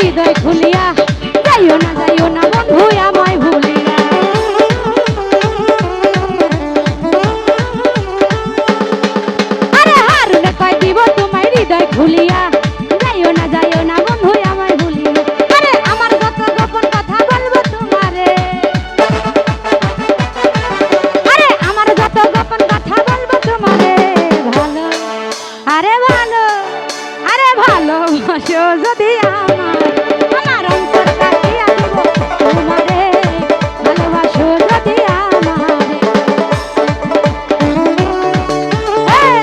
হৃদয় খুলিয়া যাইও না বন্ধু আমায় ভুলিয়া। আরে হারুনে কয় দিব তোমায় হৃদয় খুলিয়া যাইও না বন্ধু আমায় ভুলিয়া। আরে আমার যত গোপন কথা বলবো তোমারে, আরে আমার যত গোপন কথা বলবো তোমারে। ভালো আরে ভালো আরে ভালোবাসো যদি আমার অন্তর কাটিয়া দিব তোমারে। ভালোবাসো যদি আমারে। আরে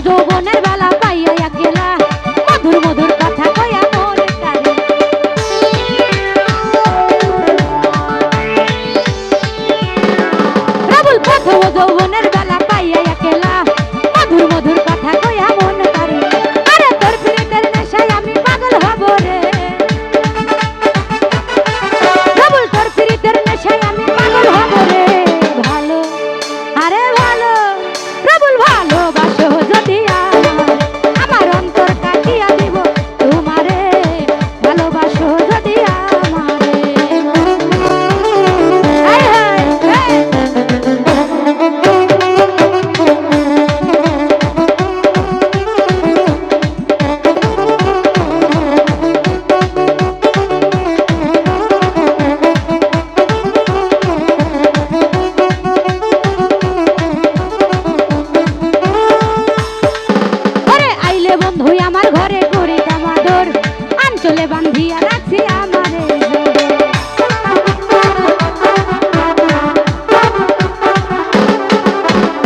যৌবনের বেলা পাইয়া গেলা মধুর মধুর কথা কইয়া মনে কারে। প্রবল প্রথম যৌবনের বেলা পাইয়া গেলা মধুর মধুর কথা কইয়া মনে কারে। আরে তোর প্রেমের নেশায় আমি পাগল হব রে, প্রবল তোর প্রেমের নেশায় আমি পাগল হব রে। ভালো আরে ভালো প্রবল ভালোবাসো যদি আমার অন্তর কাটিয়া দিব তোমারে। ভালোবাসো যদি আমারে। বন্ধু আমার ঘরে করিতাম আদর, আঞ্চলে বান্ধিয়া রাখছি আমারে।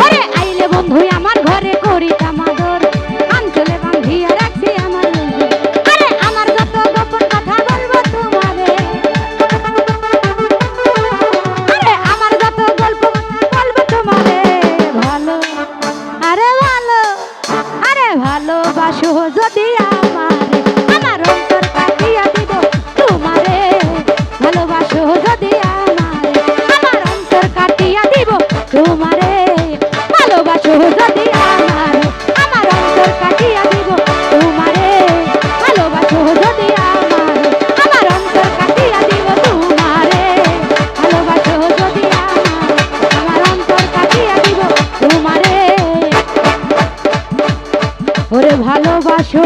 আরে আইলে বন্ধু আমার ঘরে করিতাম আদর, আঞ্চলে বান্ধিয়া রাখছি আমারে। আরে আমার যত গোপন কথা বলবো তোমারে, আরে আমার যত গল্প বলবো তোমারে। ভালো আরে ভালো আরে ভালোবাসো যদি আমারে, আমার অন্তর কাটিয়া দিব তোমারে। ভালোবাসো যদি আমারে, আমার অন্তর কাটিয়া দিব তোমারে। ভালোবাসো যদি আমারে, আমার অন্তর কাটিয়া দিব তোমারে। ভালোবাসো যদি আমারে, আমার অন্তর কাটিয়া দিব তোমারে। ভালোবাসো যদি আমারে, আমার অন্তর কাটিয়া দিব তোমারে। ওরে ভালোবাসো